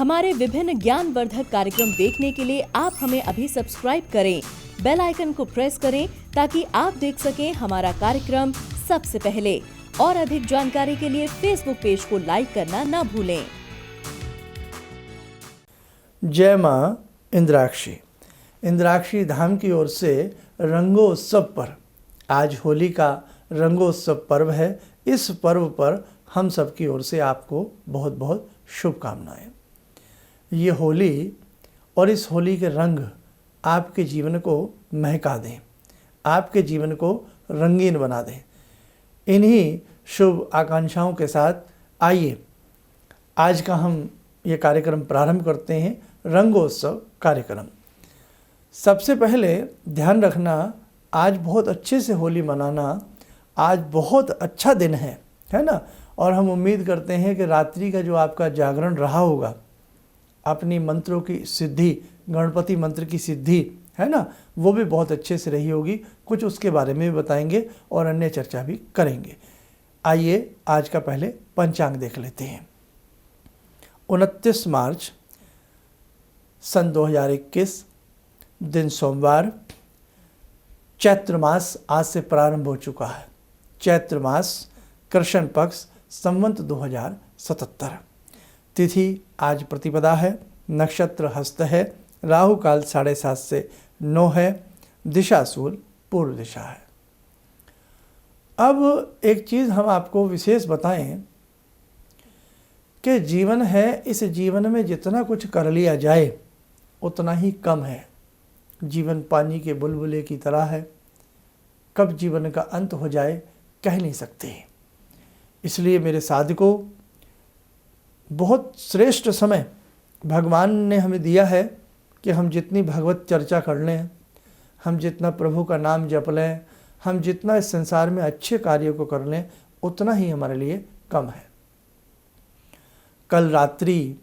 हमारे विभिन्न ज्ञानवर्धक कार्यक्रम देखने के लिए आप हमें अभी सब्सक्राइब करें, बेल आइकन को प्रेस करें ताकि आप देख सकें हमारा कार्यक्रम सबसे पहले। और अधिक जानकारी के लिए फेसबुक पेज को लाइक करना ना भूलें। जय माँ इंद्राक्षी। इंद्राक्षी धाम की ओर से रंगोत्सव पर आज होली का रंगोत्सव पर्व है। इस पर्व पर हम सब की ओर से आपको बहुत बहुत शुभकामनाएं। ये होली और इस होली के रंग आपके जीवन को महका दें, आपके जीवन को रंगीन बना दें। इन्हीं शुभ आकांक्षाओं के साथ आइए आज का हम ये कार्यक्रम प्रारंभ करते हैं, रंगोत्सव कार्यक्रम। सबसे पहले ध्यान रखना, आज बहुत अच्छे से होली मनाना, आज बहुत अच्छा दिन है ना। और हम उम्मीद करते हैं कि रात्रि का जो आपका जागरण रहा होगा, अपनी मंत्रों की सिद्धि, गणपति मंत्र की सिद्धि है ना, वो भी बहुत अच्छे से रही होगी। कुछ उसके बारे में भी बताएंगे और अन्य चर्चा भी करेंगे। आइए आज का पहले पंचांग देख लेते हैं। 29 मार्च सन 2021, दिन सोमवार, चैत्र मास आज से प्रारंभ हो चुका है। चैत्र मास कृष्ण पक्ष संवत 2077। तिथि आज प्रतिपदा है, नक्षत्र हस्त है, राहु काल 7:30 से 9 है, दिशा सूर्य पूर्व दिशा है। अब एक चीज़ हम आपको विशेष बताएं कि जीवन है, इस जीवन में जितना कुछ कर लिया जाए उतना ही कम है। जीवन पानी के बुलबुले की तरह है, कब जीवन का अंत हो जाए कह नहीं सकते। इसलिए मेरे साधकों, बहुत श्रेष्ठ समय भगवान ने हमें दिया है कि हम जितनी भगवत चर्चा कर लें, हम जितना प्रभु का नाम जप लें, हम जितना इस संसार में अच्छे कार्यों को कर लें, उतना ही हमारे लिए कम है। कल रात्रि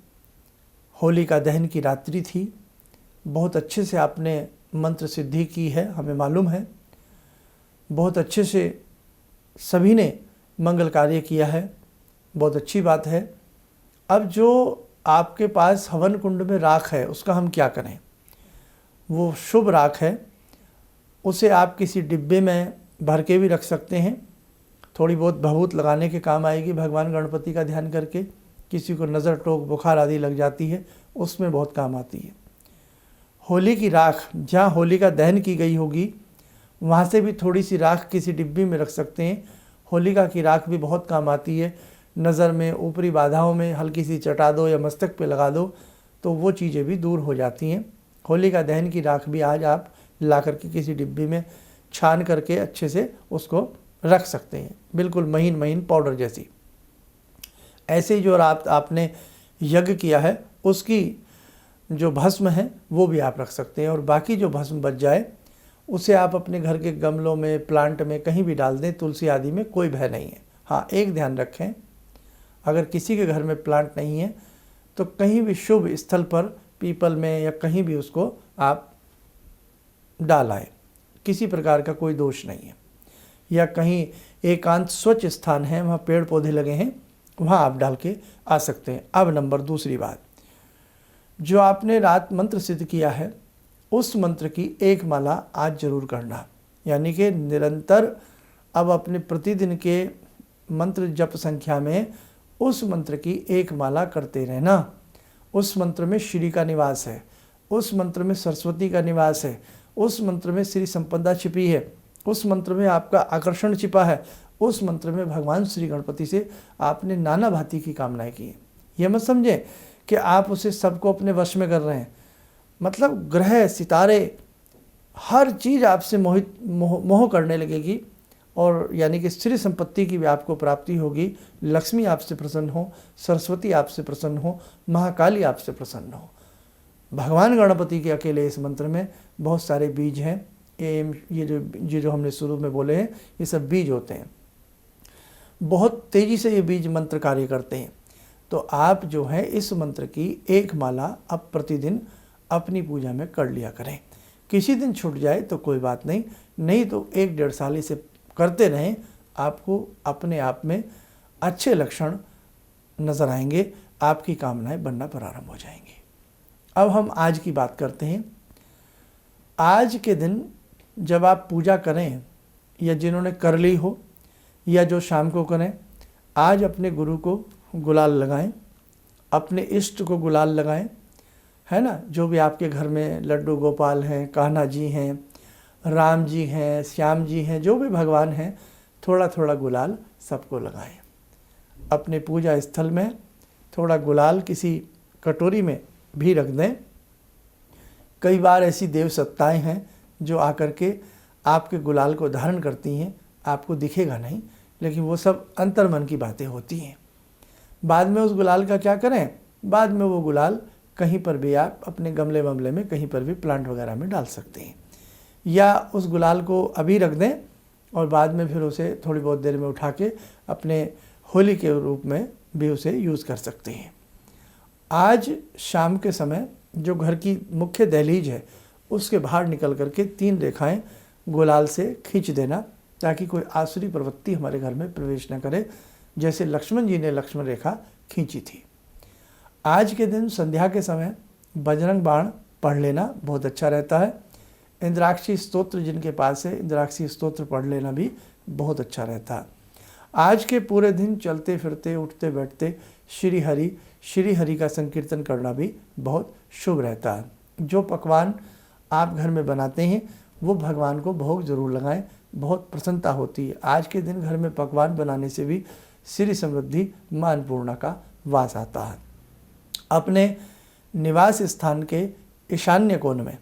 होली का दहन की रात्रि थी। बहुत अच्छे से आपने मंत्र सिद्धि की है, हमें मालूम है। बहुत अच्छे से सभी ने मंगल कार्य किया है, बहुत अच्छी बात है। अब जो आपके पास हवन कुंड में राख है, उसका हम क्या करें? वो शुभ राख है, उसे आप किसी डिब्बे में भर के भी रख सकते हैं। थोड़ी बहुत भभूत लगाने के काम आएगी। भगवान गणपति का ध्यान करके किसी को नज़र, टोक, बुखार आदि लग जाती है, उसमें बहुत काम आती है। होली की राख, जहाँ होली का दहन की गई होगी, वहाँ से भी थोड़ी सी राख किसी डिब्बी में रख सकते हैं। होलिका की राख भी बहुत काम आती है। नज़र में, ऊपरी बाधाओं में हल्की सी चटा दो या मस्तक पे लगा दो तो वो चीज़ें भी दूर हो जाती हैं। होलिका दहन की राख भी आज आप ला करके किसी डिब्बी में छान करके अच्छे से उसको रख सकते हैं, बिल्कुल महीन महीन पाउडर जैसी। ऐसे ही जो आपने यज्ञ किया है उसकी जो भस्म है वो भी आप रख सकते हैं। और बाकी जो भस्म बच जाए उसे आप अपने घर के गमलों में, प्लांट में कहीं भी डाल दें, तुलसी आदि में कोई भय नहीं है। हाँ, एक ध्यान रखें, अगर किसी के घर में प्लांट नहीं है तो कहीं भी शुभ स्थल पर, पीपल में या कहीं भी उसको आप डाल आए, किसी प्रकार का कोई दोष नहीं है। या कहीं एकांत स्वच्छ स्थान है, वहाँ पेड़ पौधे लगे हैं, वहाँ आप डाल के आ सकते हैं। अब नंबर दूसरी बात, जो आपने रात मंत्र सिद्ध किया है उस मंत्र की एक माला आज जरूर करना। यानी कि निरंतर अब अपने प्रतिदिन के मंत्र जप संख्या में उस मंत्र की एक माला करते रहना। उस मंत्र में श्री का निवास है, उस मंत्र में सरस्वती का निवास है, उस मंत्र में श्री संपदा छिपी है, उस मंत्र में आपका आकर्षण छिपा है, उस मंत्र में भगवान श्री गणपति से आपने नाना भांति की कामनाएं की हैं। यह मत समझें कि आप उसे सबको अपने वश में कर रहे हैं। मतलब ग्रह, सितारे, हर चीज़ आपसे मोह करने लगेगी और यानी कि श्री संपत्ति की भी आपको प्राप्ति होगी। लक्ष्मी आपसे प्रसन्न हो, सरस्वती आपसे प्रसन्न हो, महाकाली आपसे प्रसन्न हो। भगवान गणपति के अकेले इस मंत्र में बहुत सारे बीज हैं। ये जो हमने शुरू में बोले हैं, ये सब बीज होते हैं। बहुत तेज़ी से ये बीज मंत्र कार्य करते हैं। तो आप जो है इस मंत्र की एक माला अब प्रतिदिन अपनी पूजा में कर लिया करें। किसी दिन छूट जाए तो कोई बात नहीं, नहीं तो 1-1.5 साल इसे करते रहें, आपको अपने आप में अच्छे लक्षण नज़र आएंगे। आपकी कामनाएं बनना प्रारंभ हो जाएंगी। अब हम आज की बात करते हैं। आज के दिन जब आप पूजा करें या जिन्होंने कर ली हो या जो शाम को करें, आज अपने गुरु को गुलाल लगाएं, अपने इष्ट को गुलाल लगाएं, है ना। जो भी आपके घर में लड्डू गोपाल हैं, कान्हा जी हैं, राम जी हैं, श्याम जी हैं, जो भी भगवान हैं, थोड़ा थोड़ा गुलाल सबको लगाएं। अपने पूजा स्थल में थोड़ा गुलाल किसी कटोरी में भी रख दें। कई बार ऐसी देव सत्ताएं हैं जो आकर के आपके गुलाल को धारण करती हैं, आपको दिखेगा नहीं, लेकिन वो सब अंतर्मन की बातें होती हैं। बाद में उस गुलाल का क्या करें, बाद में वो गुलाल कहीं पर भी आप अपने गमले वमले में कहीं पर भी प्लांट वगैरह में डाल सकते हैं, या उस गुलाल को अभी रख दें और बाद में फिर उसे थोड़ी बहुत देर में उठा के अपने होली के रूप में भी उसे यूज़ कर सकते हैं। आज शाम के समय जो घर की मुख्य दहलीज है उसके बाहर निकल करके 3 रेखाएं गुलाल से खींच देना, ताकि कोई आसुरी प्रवृत्ति हमारे घर में प्रवेश न करे, जैसे लक्ष्मण जी ने लक्ष्मण रेखा खींची थी। आज के दिन संध्या के समय बजरंग बाण पढ़ लेना बहुत अच्छा रहता है। इंद्राक्षी स्तोत्र जिनके पास है, इंद्राक्षी स्तोत्र पढ़ लेना भी बहुत अच्छा रहता है। आज के पूरे दिन चलते फिरते उठते बैठते श्री हरि का संकीर्तन करना भी बहुत शुभ रहता है। जो पकवान आप घर में बनाते हैं वो भगवान को भोग जरूर लगाएं, बहुत प्रसन्नता होती है। आज के दिन घर में पकवान बनाने से भी श्री समृद्धि मां अन्नपूर्णा का वास आता है। अपने निवास स्थान के ईशान्य कोण में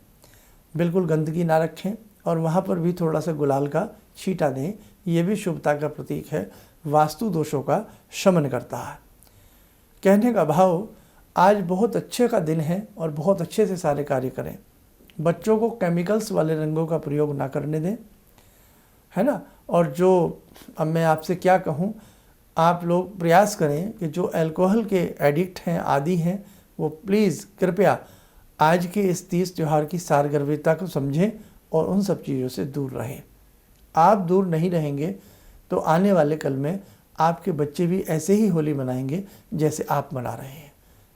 बिल्कुल गंदगी ना रखें और वहाँ पर भी थोड़ा सा गुलाल का छींटा दें। ये भी शुभता का प्रतीक है, वास्तु दोषों का शमन करता है। कहने का भाव, आज बहुत अच्छे का दिन है और बहुत अच्छे से सारे कार्य करें। बच्चों को केमिकल्स वाले रंगों का प्रयोग ना करने दें, है ना। और जो, अब मैं आपसे क्या कहूँ, आप लोग प्रयास करें कि जो अल्कोहल के एडिक्ट हैं, आदी हैं, वो प्लीज़ कृपया आज के इस तीज त्यौहार की सारगर्भिता को समझें और उन सब चीज़ों से दूर रहें। आप दूर नहीं रहेंगे तो आने वाले कल में आपके बच्चे भी ऐसे ही होली मनाएंगे जैसे आप मना रहे हैं।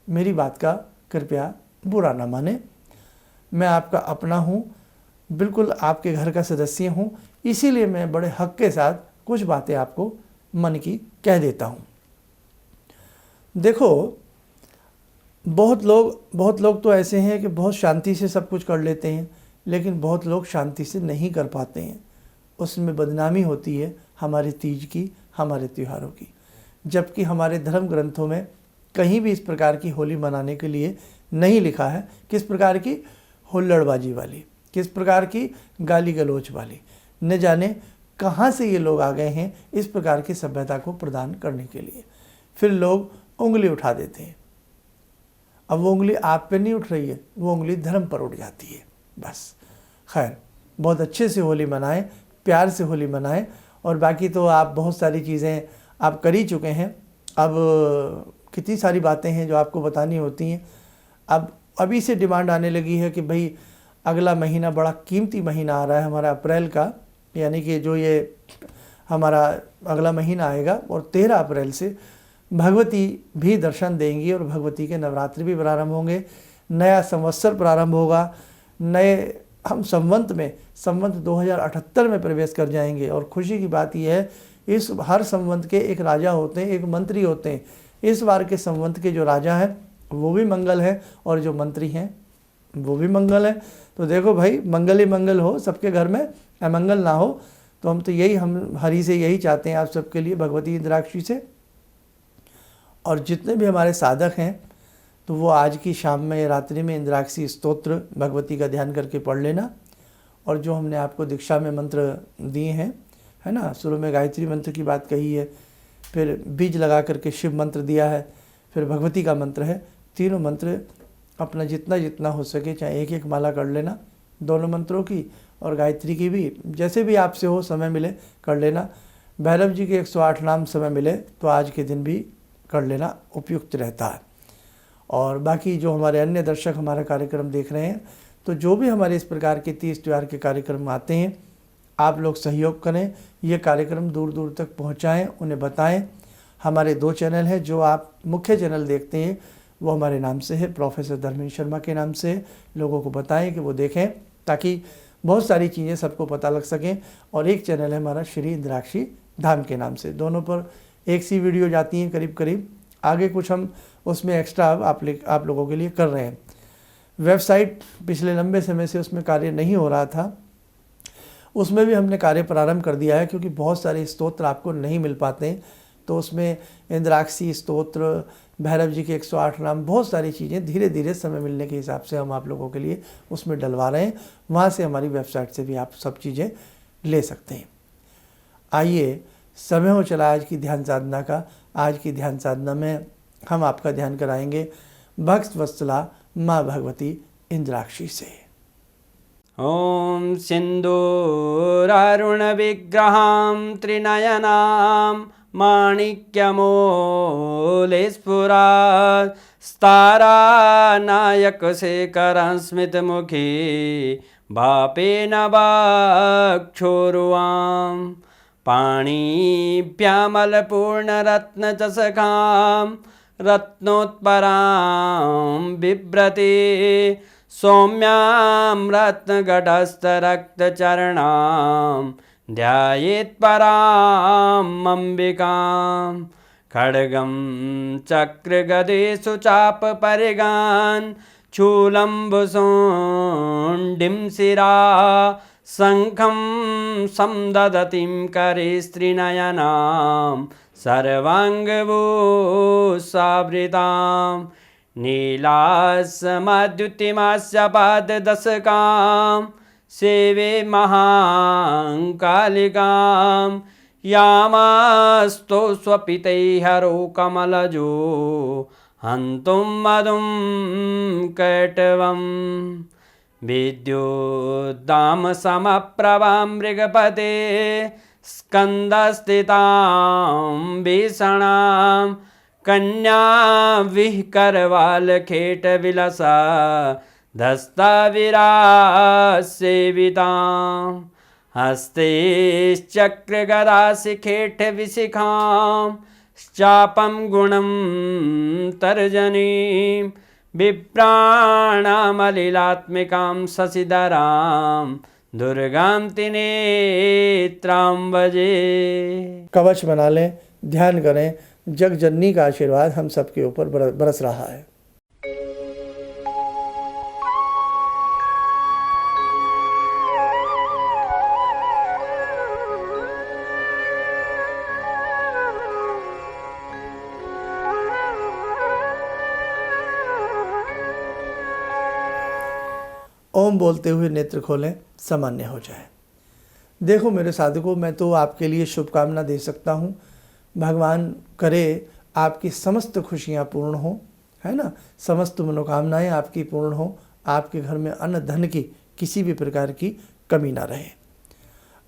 मेरी बात का कृपया बुरा ना माने। मैं आपका अपना हूँ, बिल्कुल आपके घर का सदस्य हूँ, इसीलिए मैं बड़े हक के साथ कुछ बातें आपको मन की कह देता हूँ। देखो, बहुत लोग तो ऐसे हैं कि बहुत शांति से सब कुछ कर लेते हैं, लेकिन बहुत लोग शांति से नहीं कर पाते हैं। उसमें बदनामी होती है हमारे तीज की, हमारे त्योहारों की। जबकि हमारे धर्म ग्रंथों में कहीं भी इस प्रकार की होली मनाने के लिए नहीं लिखा है। किस प्रकार की हुल्लड़बाजी वाली, किस प्रकार की गाली गलौच वाली, न जाने कहाँ से ये लोग आ गए हैं इस प्रकार की सभ्यता को प्रदान करने के लिए। फिर लोग उंगली उठा देते हैं। अब वो उंगली आप पे नहीं उठ रही है, वो उंगली धर्म पर उठ जाती है। बस खैर, बहुत अच्छे से होली मनाएं, प्यार से होली मनाएं। और बाकी तो आप बहुत सारी चीज़ें आप कर ही चुके हैं। अब कितनी सारी बातें हैं जो आपको बतानी होती हैं। अब अभी से डिमांड आने लगी है कि भाई अगला महीना बड़ा कीमती महीना आ रहा है हमारा, अप्रैल का, यानी कि जो ये हमारा अगला महीना आएगा, और 13 अप्रैल से भगवती भी दर्शन देंगी और भगवती के नवरात्रि भी प्रारंभ होंगे। नया संवत्सर प्रारंभ होगा। नए हम संवत 2078 में प्रवेश कर जाएंगे। और खुशी की बात यह है, इस हर संवत के एक राजा होते हैं, एक मंत्री होते हैं। इस बार के संवत के जो राजा हैं वो भी मंगल है और जो मंत्री हैं वो भी मंगल है। तो देखो भाई, मंगल ही मंगल हो, सबके घर में अमंगल ना हो। तो हम तो यही, हम हरि से यही चाहते हैं आप सबके लिए, भगवती इंद्राक्षी से। और जितने भी हमारे साधक हैं तो वो आज की शाम में या रात्रि में इंद्राक्षी स्तोत्र भगवती का ध्यान करके पढ़ लेना। और जो हमने आपको दीक्षा में मंत्र दिए हैं, है ना, शुरू में गायत्री मंत्र की बात कही है, फिर बीज लगा करके शिव मंत्र दिया है, फिर भगवती का मंत्र है। तीनों मंत्र अपना जितना जितना हो सके, चाहे एक माला कर लेना दोनों मंत्रों की, और गायत्री की भी, जैसे भी आपसे हो समय मिले कर लेना। भैरव जी के 108 नाम समय मिले तो आज के दिन भी कर लेना उपयुक्त रहता है। और बाकी जो हमारे अन्य दर्शक हमारा कार्यक्रम देख रहे हैं, तो जो भी हमारे इस प्रकार के तीज त्यौहार के कार्यक्रम आते हैं, आप लोग सहयोग करें, ये कार्यक्रम दूर दूर तक पहुंचाएं, उन्हें बताएं। हमारे 2 चैनल हैं। जो आप मुख्य चैनल देखते हैं वो हमारे नाम से है, प्रोफेसर धर्मेंद्र शर्मा के नाम से है। लोगों को बताएं कि वो देखें ताकि बहुत सारी चीज़ें सबको पता लग सकें। और एक चैनल है हमारा श्री इंद्राक्षी धाम के नाम से। दोनों पर एक सी वीडियो जाती हैं करीब करीब। आगे कुछ हम उसमें एक्स्ट्रा आप लोगों के लिए कर रहे हैं। वेबसाइट पिछले लंबे समय से उसमें कार्य नहीं हो रहा था, उसमें भी हमने कार्य प्रारंभ कर दिया है, क्योंकि बहुत सारे स्तोत्र आपको नहीं मिल पाते हैं। तो उसमें इंद्राक्षी स्तोत्र, भैरव जी के 108 नाम, बहुत सारी चीज़ें धीरे धीरे समय मिलने के हिसाब से हम आप लोगों के लिए उसमें डलवा रहे हैं। वहाँ से हमारी वेबसाइट से भी आप सब चीज़ें ले सकते हैं। आइए, समय हो चला आज की ध्यान साधना का। आज की ध्यान साधना में हम आपका ध्यान कराएंगे भक्त वत्सला माँ भगवती इंद्राक्षी से। ॐ सिन्दूरारुणविग्रहां त्रिनयनां माणिक्यमूलस्फुरात् स्तारानायकशेखरं स्मितमुखी भापेन वक्षोरुवां पाणिभ्यामलपूर्णरत्नचषकां रत्नोत्परां बिभ्रति सौम्यां रत्नघटस्थरक्तचरणां ध्यायेत् पराम् अम्बिकां खड्गं चक्रगदेषु चापपरिगान् शूलम्बुशोण्डिं शिरा शङ्खं संदधतीं करे स्त्रीनयनां सर्वाङ्गभूषावृतां नीलासमद्युतिमास्य पाददशकां सेवे महाकालिकां यामास्तो स्वपितैहरो कमलजो हन्तुं मधुं कैटवम् विद्युद्दामसमप्रभां मृगपते स्कन्दस्थितां भीषणां कन्या विहकरवालखेटविलसा धस्ताविरासेवितां हस्तेश्चक्रगदाशिखेटविशिखां चापं गुणं तर्जनीं बिभ्राणामलिलात्मिकां शशिधरां दुर्गां त्रिनेत्रां भजे। कवच बना लें, ध्यान करें। जग जननी का आशीर्वाद हम सबके ऊपर बरस रहा है। ओम बोलते हुए नेत्र खोलें, सामान्य हो जाए। देखो मेरे साधकों, मैं तो आपके लिए शुभकामना दे सकता हूँ। भगवान करे आपकी समस्त खुशियाँ पूर्ण हो, है ना, समस्त मनोकामनाएं आपकी पूर्ण हो, आपके घर में अन्न धन की किसी भी प्रकार की कमी ना रहे।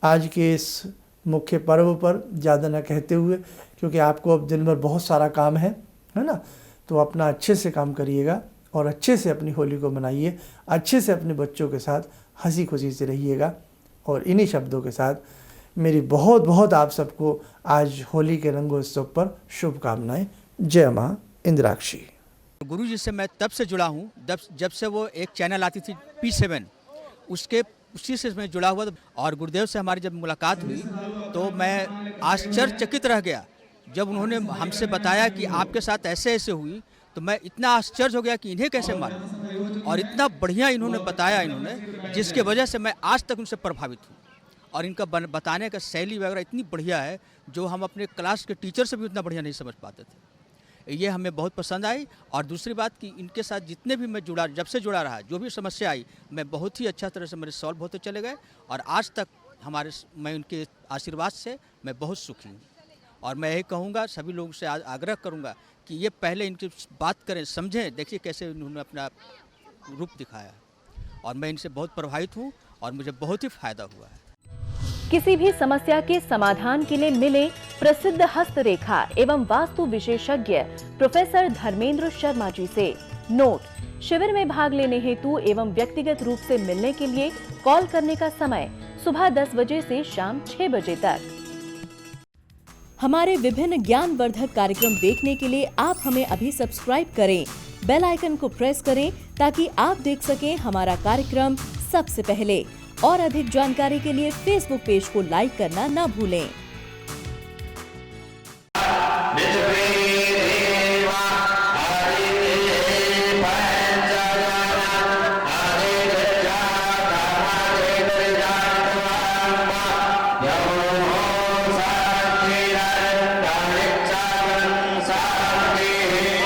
आज के इस मुख्य पर्व पर ज़्यादा न कहते हुए, क्योंकि आपको अब दिन भर बहुत सारा काम है ना, तो अपना अच्छे से काम करिएगा और अच्छे से अपनी होली को मनाइए। अच्छे से अपने बच्चों के साथ हंसी खुशी से रहिएगा। और इन्हीं शब्दों के साथ मेरी बहुत बहुत आप सबको आज होली के रंगोत्सव पर शुभकामनाएं। जय माँ इंद्राक्षी। गुरु जी से मैं तब से जुड़ा हूँ जब से वो एक चैनल आती थी P7, उसी से मैं जुड़ा हुआ। और गुरुदेव से हमारी जब मुलाकात हुई तो मैं आश्चर्यचकित रह गया जब उन्होंने हमसे बताया कि आपके साथ ऐसे ऐसे हुई। तो मैं इतना आश्चर्य हो गया कि इन्हें कैसे मालूम, और इतना बढ़िया इन्होंने बताया जिसके वजह से मैं आज तक उनसे प्रभावित हूँ। और इनका बताने का शैली वगैरह इतनी बढ़िया है जो हम अपने क्लास के टीचर से भी उतना बढ़िया नहीं समझ पाते थे। ये हमें बहुत पसंद आई। और दूसरी बात कि इनके साथ जितने भी मैं जुड़ा, जब से जुड़ा रहा, जो भी समस्या आई, मैं बहुत ही अच्छा तरह से मेरे सॉल्व होते चले गए। और आज तक मैं उनके आशीर्वाद से मैं बहुत सुखी हूँ। और मैं यही कहूँगा, सभी लोगों से आग्रह करूँगा कि ये पहले इनकी बात करें, समझें। देखिए कैसे इन्होंने अपना रूप दिखाया। और मैं इनसे बहुत प्रभावित हूँ और मुझे बहुत ही फायदा हुआ है। किसी भी समस्या के समाधान के लिए मिले प्रसिद्ध हस्तरेखा एवं वास्तु विशेषज्ञ प्रोफेसर धर्मेंद्र शर्मा जी से। नोट: शिविर में भाग लेने हेतु एवं व्यक्तिगत रूप से मिलने के लिए कॉल करने का समय सुबह 10 बजे से शाम 6 बजे तक। हमारे विभिन्न ज्ञानवर्धक कार्यक्रम देखने के लिए आप हमें अभी सब्सक्राइब करें, बेल आइकन को प्रेस करें ताकि आप देख सकें हमारा कार्यक्रम सबसे पहले। और अधिक जानकारी के लिए फेसबुक पेज को लाइक करना न भूलें।